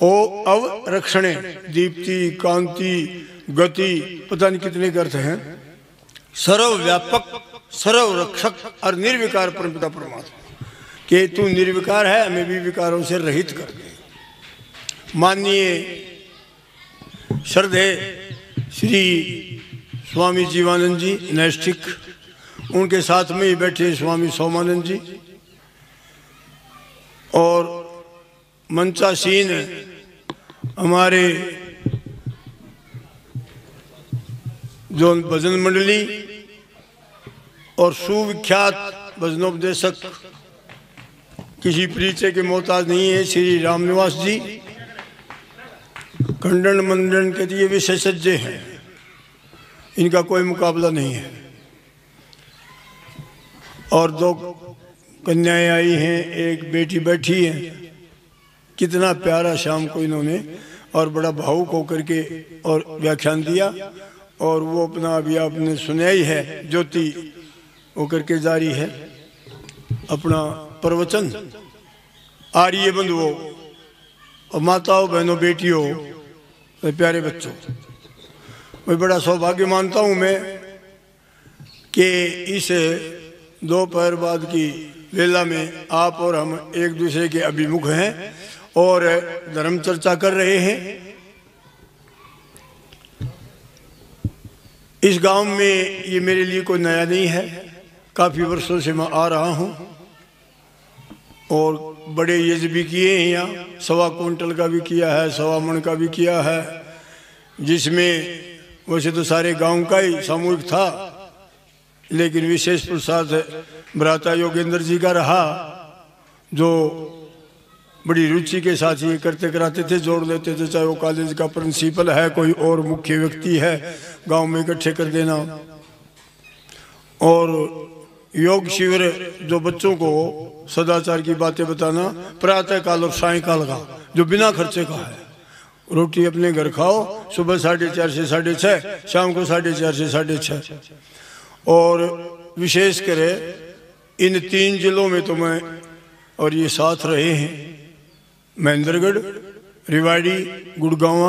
ओ अवरक्षणे, दीप्ति, कांति, गति, पता नहीं कितने अर्थ हैं। सर्वव्यापक, सर्वरक्षक और निर्विकार परमपिता परमात्मा कि तू निर्विकार है, हमें भी विकारों से रहित कर दे। माननीय श्रद्धे श्री स्वामी जीवानंद जी नैष्ठिक, उनके साथ में ही बैठे स्वामी सोमानंद जी और मंचासीन हमारे जो भजन मंडली और सुविख्यात भजनोपदेशक, किसी परिचय के मोहताज नहीं है, श्री रामनिवास जी खंडन मंडन के लिए विशेषज्ञ हैं, इनका कोई मुकाबला नहीं है। और दो कन्याएं आई हैं, एक बेटी बैठी है। कितना प्यारा शाम को इन्होंने और बड़ा भावुक होकर के और व्याख्यान दिया, और वो अपना अभी आपने सुना ही है, ज्योति होकर के जारी है अपना प्रवचन। आर्य बंधुओं और माताओं, बहनों, बेटियों, प्यारे बच्चों, मैं बड़ा सौभाग्य मानता हूँ मैं कि इस दोपहर बाद की वेला में आप और हम एक दूसरे के अभिमुख हैं और धर्म चर्चा कर रहे हैं। इस गांव में ये मेरे लिए कोई नया नहीं है, काफ़ी वर्षों से मैं आ रहा हूँ और बड़े यज्ञ भी किए हैं यहाँ। 1.25 क्विंटल का भी किया है, 1.25 मन का भी किया है, जिसमें वैसे तो सारे गांव का ही सामूहिक था, लेकिन विशेष प्रसाद भ्राता योगेंद्र जी का रहा, जो बड़ी रुचि के साथ ये करते कराते थे, जोड़ लेते थे, चाहे वो कॉलेज का प्रिंसिपल है, कोई और मुख्य व्यक्ति है, गांव में इकट्ठे कर देना। और योग शिविर जो बच्चों को सदाचार की बातें बताना, प्रातः काल और सायकाल का, जो बिना खर्चे का है। रोटी अपने घर खाओ, सुबह 4:30 से 6:30, शाम को 4:30 से 6:30। और विशेष करे इन 3 जिलों में तो मैं और ये साथ रहे हैं, महेंद्रगढ़, रेवाड़ी, गुड़गांव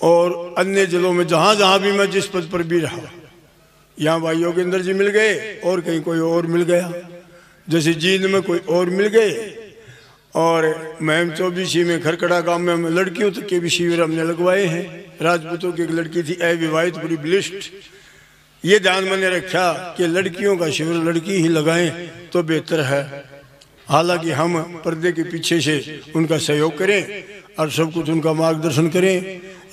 और अन्य जिलों में जहाँ जहाँ भी मैं जिस पद पर भी रहा। यहाँ भाई योगेंद्र जी मिल गए और कहीं कोई और मिल गया, जैसे जींद में कोई और मिल गए, और महम 24 में खरकड़ा गांव में हम लड़कियों तक के भी शिविर हमने लगवाए हैं। राजपूतों की एक लड़की थी अविवाहित, बड़ी ब्लिस्ट। ये ध्यान मैंने रखा कि लड़कियों का शिविर लड़की ही लगाएं तो बेहतर है। हालांकि हम पर्दे के पीछे से उनका सहयोग करें और सब कुछ उनका मार्गदर्शन करें।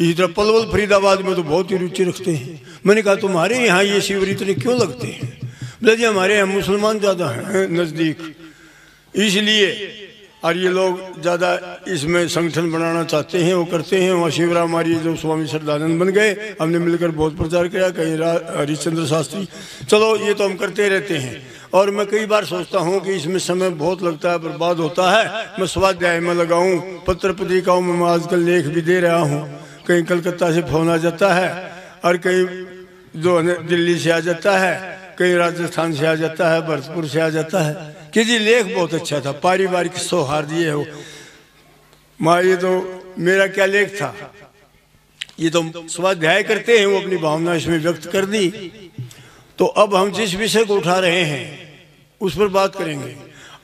इसी तरह पलवल फरीदाबाद में तो बहुत ही रुचि रखते हैं। मैंने कहा तुम्हारे यहाँ ये शिविर इतने क्यों लगते हैं? बोले जी हमारे यहाँ मुसलमान ज़्यादा हैं नज़दीक, इसलिए। और ये लोग ज़्यादा इसमें संगठन बनाना चाहते हैं, वो करते हैं। वहाँ शिविर हमारी जो स्वामी श्रद्धानंद बन गए, हमने मिलकर बहुत प्रचार किया, कहीं हरिश्चंद्र शास्त्री। चलो ये तो हम करते रहते हैं। और मैं कई बार सोचता हूँ कि इसमें समय बहुत लगता है, बर्बाद होता है। मैं स्वाध्याय में लगाऊँ, पत्र पत्रिकाओं में मैं आजकल लेख भी दे रहा हूँ। कहीं कलकत्ता से फोन आ जाता है और कहीं जो दिल्ली से आ जाता है, कहीं राजस्थान से आ जाता है, भरतपुर से आ जाता है कि जी लेख बहुत अच्छा था, पारिवारिक सौहार्द ये हो। माँ ये तो मेरा क्या लेख था, ये तो स्वाध्याय करते हैं, वो अपनी भावना इसमें व्यक्त कर दी। तो अब हम जिस विषय को उठा रहे हैं उस पर बात करेंगे।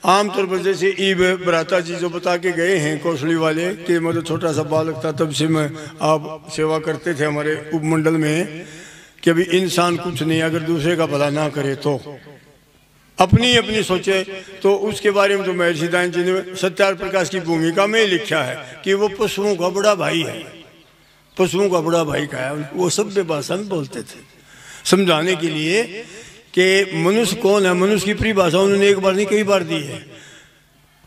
आमतौर पर जैसे ईब भ्राता जी जो बता के गए हैं कौशली वाले कि मैं तो छोटा सा बालक था तब से मैं आप सेवा करते थे हमारे उपमंडल में, कि अभी इंसान कुछ नहीं, अगर दूसरे का भला ना करे तो अपनी अपनी सोचे। तो उसके बारे में तो महर्षि दयानंद जी ने सत्यार्थ प्रकाश की भूमिका में लिखा है कि वो पशुओं का बड़ा भाई है, पशुओं का बड़ा भाई का है। वो सभ्य भाषा में बोलते थे समझाने के लिए कि मनुष्य कौन है। मनुष्य की परिभाषा उन्होंने एक बार नहीं कई बार दी है।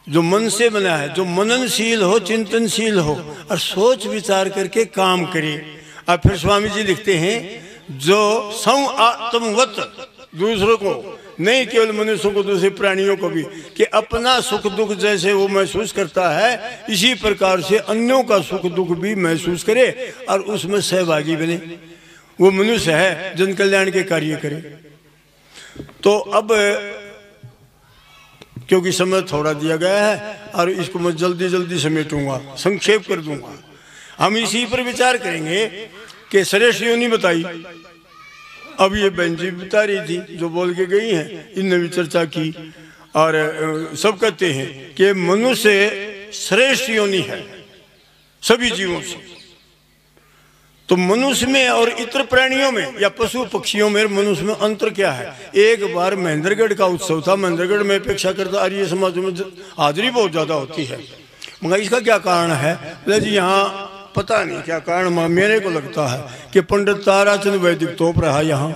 जो मन से बना है, जो मननशील हो, चिंतनशील हो और सोच विचार करके काम करे। और फिर स्वामी जी लिखते हैं जो सम आत्मवत, दूसरों को नहीं, केवल मनुष्यों को, दूसरे प्राणियों को भी, कि अपना सुख दुख जैसे वो महसूस करता है इसी प्रकार से अन्यों का सुख दुख भी महसूस करे और उसमें सहभागी बने। वो मनुष्य है, जन कल्याण के कार्य करे। तो अब क्योंकि समय थोड़ा दिया गया है और इसको मैं जल्दी जल्दी समेटूंगा, संक्षेप कर दूंगा। हम इसी पर विचार करेंगे कि श्रेष्ठ योनि बताई। अब ये बहन जी बता रही थी जो बोल के गई हैं, इनने भी चर्चा की और सब कहते हैं कि मनुष्य श्रेष्ठ योनि है सभी जीवों से। तो मनुष्य में और इतर प्राणियों में या पशु पक्षियों में मनुष्य में अंतर क्या है? एक बार महेंद्रगढ़ का उत्सव था, महेंद्रगढ़ में अपेक्षा करता आर्य समाज में हाजिरी बहुत ज्यादा होती है, मगर इसका क्या कारण है? बोले जी यहाँ पता नहीं क्या कारण, मेरे को लगता है कि पंडित ताराचंद वैदिक तोप रहा यहाँ,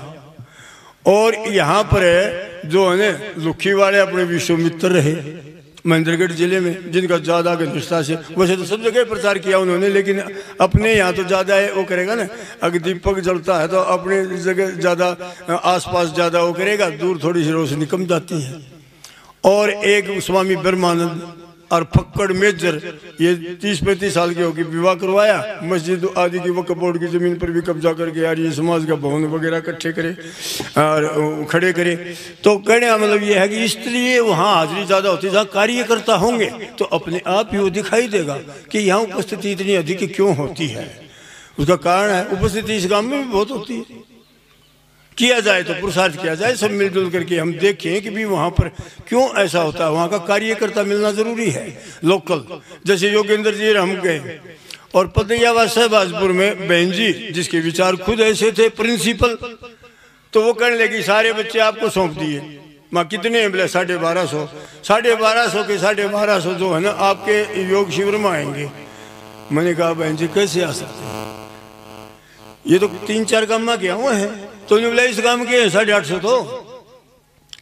और यहाँ पर जो है ना लुखी वाले अपने विश्वमित्र रहे महेंद्रगढ़ जिले में, जिनका ज्यादा घनिष्ठता से, वैसे तो सब जगह प्रचार किया उन्होंने, लेकिन अपने यहाँ तो ज्यादा है वो करेगा ना। अगर दीपक जलता है तो अपने जगह ज्यादा आसपास ज्यादा वो करेगा, दूर थोड़ी सी रोशनी कम जाती है। और एक स्वामी ब्रह्मानंद और फक्कड़ मेजर, ये 30-35 साल के होकर विवाह करवाया, मस्जिद आदि की वक्फ बोर्ड की जमीन पर भी कब्जा करके यार ये समाज का भवन वगैरह इकट्ठे करे और खड़े करे। तो कहने का मतलब ये है कि इसलिए वहाँ हाजिरी ज़्यादा होती है, जहाँ कार्यकर्ता होंगे तो अपने आप ही वो दिखाई देगा कि यहाँ उपस्थिति इतनी अधिक क्यों होती है। उसका कारण है उपस्थिति इस गाँव में भी बहुत होती है। किया जाए तो पुरुषार्थ किया जाए, सब मिलजुल करके हम देखें कि भी वहाँ पर क्यों ऐसा होता है। वहाँ का कार्यकर्ता मिलना जरूरी है लोकल। जैसे योगेंद्र जी हम गए और पतैयावा शहबाजपुर में बहन जी जिसके विचार खुद ऐसे थे प्रिंसिपल, तो वो कहने लगी सारे बच्चे आपको सौंप दिए। माँ कितने हैं? बोले 1250। 1250 के 1250 जो है ना आपके योग शिविर में आएंगे। मैंने कहा बहन जी कैसे आ सकते हैं, ये तो 3-4 गाँव में गया हुआ है। तो बोला इस काम के 850 तो,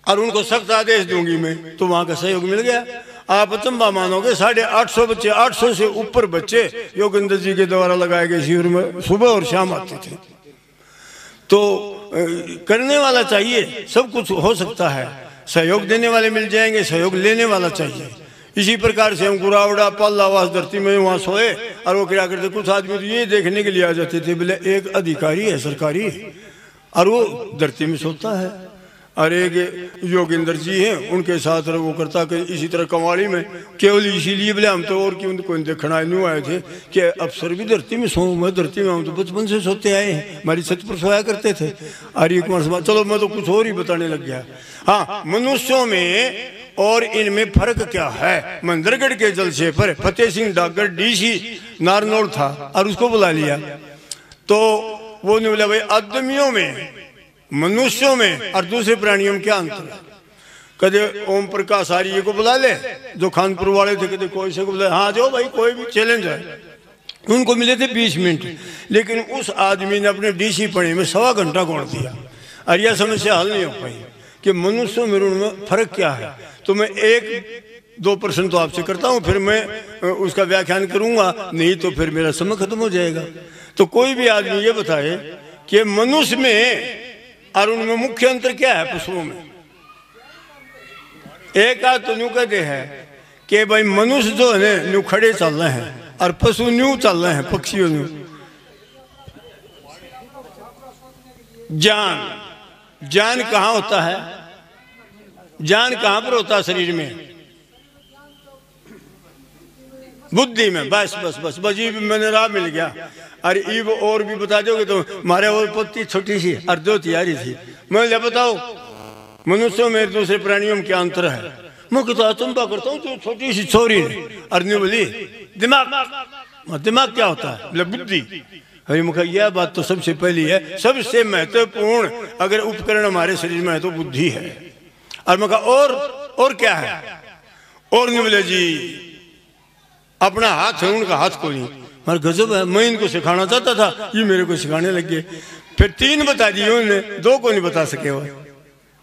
और उनको सख्त आदेश दूंगी मैं। तो वहां का सहयोग मिल गया। आप अचंबा मानोगे 850 बच्चे, 800 से ऊपर बच्चे योगेंद्र जी के द्वारा लगाए गए शिविर में सुबह और शाम आते थे। तो करने वाला चाहिए, सब कुछ हो सकता है। सहयोग देने वाले मिल जाएंगे, सहयोग लेने वाला चाहिए। इसी प्रकार से हम गुरावड़ा पल्लावास धरती में वहाँ सोए और वो क्या करते, कुछ आदमी तो ये देखने के लिए आ जाते थे, बोले एक अधिकारी है सरकारी और वो धरती में सोता है, और एक योगेंद्र जी हैं उनके साथ वो करता कि इसी तरह कवाड़ी में केवल इसीलिए बोले हम तो और क्यों कोई देखना नहीं आए थे कि अफसर भी धरती में सो, मैं धरती में हम तो बचपन से सोते आए हैं, हमारी छत पर सोया करते थे। आर्य कुमार समाज, चलो मैं तो कुछ और ही बताने लग गया। हाँ, मनुष्यों में और इनमें फर्क क्या है? महेंद्रगढ़ के जलसे पर फतेह सिंह डागर डीसी नारनौल था और उसको बुला लिया। तो वो ने बोला भाई आदमियों में, मनुष्यों में और दूसरे प्राणियों में क्या अंतर है? कदे ओम प्रकाश आर्य को बुला ले जो खानपुर वाले थे, कदे कोई से को बुला, हाँ जो भाई कोई भी चैलेंज है। उनको मिले थे 20 मिनट, लेकिन उस आदमी ने अपने डीसी पढ़े में 1.25 घंटा गोड़ दिया और यह समस्या हल नहीं हो पाई कि मनुष्यों में उनमें फर्क क्या है। तो मैं 1-2 प्रश्न तो आपसे करता हूँ, फिर मैं उसका व्याख्यान करूंगा, नहीं तो फिर मेरा समय खत्म हो जाएगा। तो कोई भी आदमी ये बताए कि मनुष्य में और उनमें मुख्य अंतर क्या है पशुओं में। एक आध तो न्यू कहते हैं कि भाई मनुष्य जो है न्यू खड़े चल रहे हैं और पशु न्यू चल रहे हैं, पक्षियों न्यू। ज्ञान कहाँ होता है? ज्ञान कहाँ पर होता है शरीर में? बुद्धि में। बस बस बस बस ये मैंने राह मिल गया। अरे ये और भी बता दोगे तो हमारे और पत्ती छोटी सी और 2 तैयारी थी। मैं ले बताओ मनुष्यों में दूसरे प्राणियों में क्या अंतर है? मैं कहता अचंबा करता हूँ तो छोटी सी छोरी अर्नी बोली दिमाग। दिमाग क्या होता है? बोले बुद्धि। अरे मुखा यह बात तो सबसे पहली है, सबसे महत्वपूर्ण अगर उपकरण हमारे शरीर में है तो बुद्धि है। और मैं कहा और क्या है? और नहीं बोले जी अपना हाथ है, उनका हाथ को नहीं। और गजब है, मैं इनको सिखाना चाहता था, ये मेरे को सिखाने लग गए। फिर 3 बता दिए उन्होंने, 2 को नहीं बता सके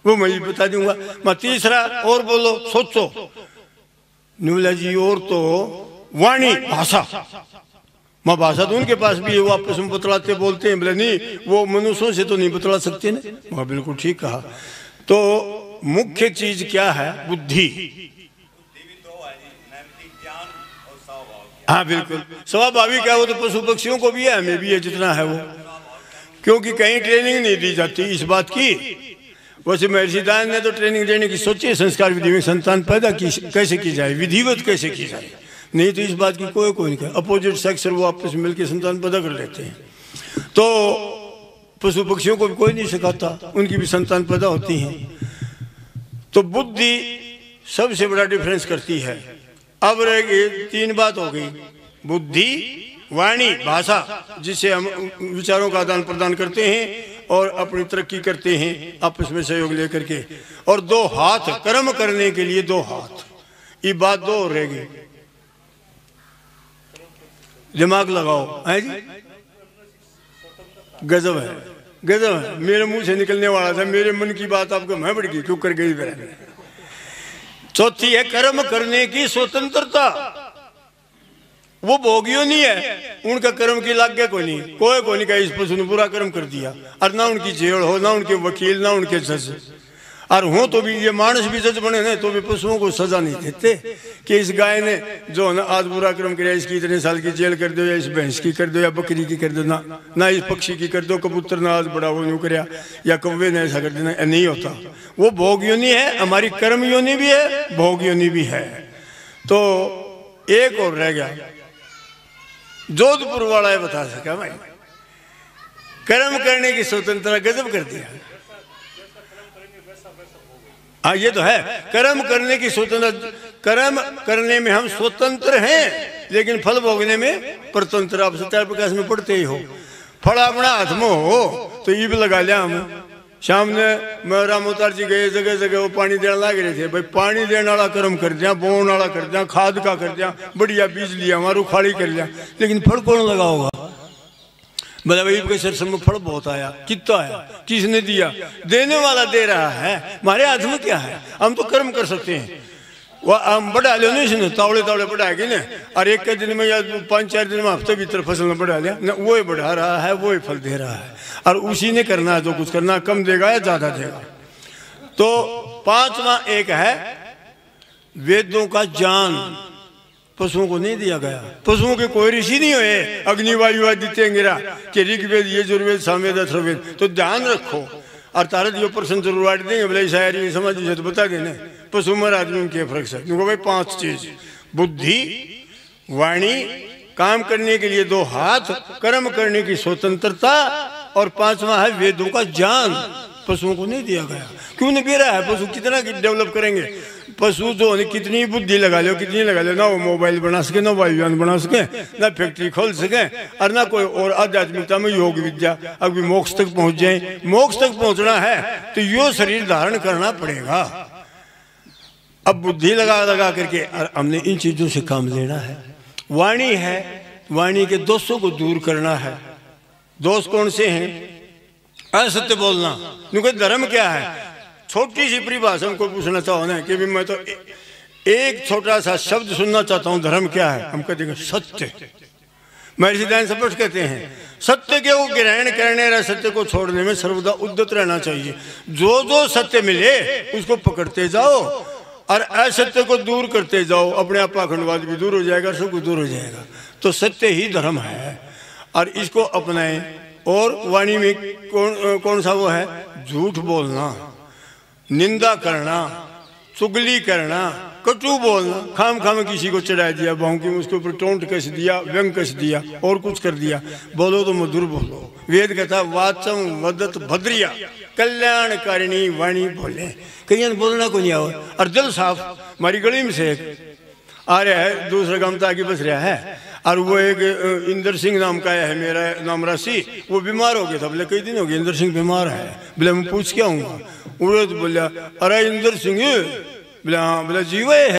वो मैं बता दूंगा। मैं तीसरा और बोलो, सोचो। न्यूला जी और तो वाणी भाषा, माँ भाषा तो उनके पास भी है, वो आपस में बतलाते बोलते हैं। बोले नहीं वो मनुष्यों से तो नहीं बतला सकते ना। वह बिल्कुल ठीक कहा। तो मुख्य चीज क्या है? बुद्धि। हाँ बिल्कुल स्वाभाविक है, वो तो पशु पक्षियों को भी है, हमें भी है जितना है वो, क्योंकि कहीं ट्रेनिंग नहीं दी जाती इस बात की। वैसे महर्षि दयानंद ने तो ट्रेनिंग देने की सोची, संस्कार विधि में संतान पैदा की कैसे की जाए, विधिवत कैसे की जाए। नहीं तो इस बात की कोई नहीं कहे। अपोजिट सेक्स वो आपस में मिलकर संतान पैदा कर लेते हैं। तो पशु पक्षियों को भी कोई नहीं सिखाता, उनकी भी संतान पैदा होती हैं। तो बुद्धि सबसे बड़ा डिफरेंस करती है। अब रह गई 3 बात हो गई, बुद्धि, वाणी, भाषा, जिससे हम विचारों का आदान प्रदान करते हैं और अपनी तरक्की करते हैं आपस में सहयोग लेकर के। और 2 हाथ, कर्म करने के लिए 2 हाथ। ये बात 2 रह गई, दिमाग लगाओ है जी। गजब है, गजब है। मेरे मुंह से निकलने वाला था, मेरे मन की बात आपको मैं बढ़ गई, क्यों कर गई। चौथी है कर्म करने की स्वतंत्रता। वो भोगियों नहीं है, उनका कर्म की लागे को नहीं, कोई को नहीं कहा इस पशु ने बुरा कर्म कर दिया। और ना उनकी जेल हो, ना उनके वकील, ना उनके जज। और हो तो भी ये मानस भी जज बने ना, तो भी पशुओं को सजा नहीं देते कि इस गाय ने जो है ना आज बुरा कर्म किया, इसकी इतने साल की जेल कर दो, या इस भैंस की कर दो, या बकरी की कर दो, ना इस पक्षी की कर दो, कबूतर ने आज बड़ा वो नहीं कराया, या कौवे ने ऐसा कर देना। नहीं होता। वो भोग योनि है, हमारी कर्म योनि भी है, भोग योनि भी है। तो एक और रह गया, जोधपुर वाला है बता सका भाई, कर्म करने की स्वतंत्रता। गजब कर दिया। हाँ ये तो है, कर्म करने की स्वतंत्रता। कर्म करने में हम स्वतंत्र हैं, लेकिन फल भोगने में परतंत्र। आप सत्यार प्रकाश में पढ़ते ही हो, फल अपना हाथ में हो तो ईब लगा लिया हम। शाम ने मैं रामोतार जी गए, जगह जगह वो पानी देने लग रहे थे। भाई पानी देने वाला कर्म कर दिया, बोने वाला कर दिया, खाद का कर दिया, बढ़िया बीज लिया, हमारू खाली कर लिया, लेकिन फल कौन लगा होगा। बोला भाई के सरसों में फल बहुत आया, कितना आया, किसने दिया, देने वाला दे रहा है, हमारे हाथ में क्या है। हम तो कर्म कर सकते हैं। वह हम बढ़ा लो नहीं, इसने तावड़े तावड़े बढ़ाएगी ना, और एक के दिन में या 5-4 दिन में हफ्ते भीतर फसल में बढ़ा लिया ना, वो ही बढ़ा रहा है, वो ही फल दे रहा है। और उसी ने करना है जो कुछ करना, कम देगा या ज्यादा देगा। तो 5वां एक है वेदों का ज्ञान, पशुओं को नहीं दिया गया। पशुओं के कोई ऋषि नहीं हुए अग्निवायु आदित्य अंगिरा के ऋग्वेद, यजुर्वेद, सामवेद, अथर्ववेद। तो ध्यान रखो। और तारत यो प्रश्न जरूर बांट देंगे, बोले शायरी समझ से तो बता देना पशु मर आदमी में क्या फर्क है। क्योंकि भाई 5 चीज, बुद्धि, वाणी, काम करने के लिए 2 हाथ, कर्म करने की स्वतंत्रता, और 5वां है वेदों का ज्ञान। पशुओं को नहीं दिया गया। क्यों नहीं दे रहा है? पशु कितना डेवलप करेंगे। पशु जो है कितनी बुद्धि लगा लो, कितनी लगा लो, ना वो मोबाइल बना सके, ना वायुयान बना सके, ना फैक्ट्री खोल सके, और ना कोई और आध्यात्मिकता में योग विद्या। अभी मोक्ष तक पहुंच जाए, मोक्ष तक पहुंचना है तो यो शरीर धारण करना पड़ेगा। अब बुद्धि लगा लगा करके हमने इन चीजों से काम लेना है। वाणी है, वाणी के दोषों को दूर करना है। दोष कौन से हैं? असत्य बोलना। क्योंकि धर्म क्या है? छोटी सी परिभाषा हमको पूछना चाहो ना कि भी मैं तो एक छोटा सा शब्द सुनना चाहता हूँ, धर्म क्या है? हम कहते हैं सत्य। महर्षि दयानंद स्पष्ट कहते हैं सत्य के ग्रहण करने और सत्य को छोड़ने में सर्वदा उद्यत रहना चाहिए। जो जो सत्य मिले उसको पकड़ते जाओ और असत्य को दूर करते जाओ। अपने आप पाखंडवाद भी दूर हो जाएगा, सब कुछ दूर हो जाएगा। तो सत्य ही धर्म है और इसको अपनाएं। और वाणी में कौन सा वो है? झूठ बोलना, निंदा करना, चुगली करना, कटु बोलना, खाम खाम किसी को चढ़ा दिया, भौंकी उसके ऊपर टोंट कस दिया, व्यंग कस दिया और कुछ कर दिया। बोलो तो मधुर बोलो। वेद कहता वाचम वदत भद्रिया, कल्याणकारिणी वाणी बोले। कहीं बोलना को नहीं आओ। और दिल साफ। हमारी गली में से एक आ रहा है, दूसरा गांव तक आगे बस रहा है, और वो एक इंदर सिंह नाम का है, मेरा नाम राशि, वो बीमार हो गया था। बोले कई दिन हो गए इंदर सिंह बीमार है। बोले मैं पूछ के आऊँगा। उड़े तो बोलिया अरे इंदर सिंह, बोले हाँ, बोले जीवे है।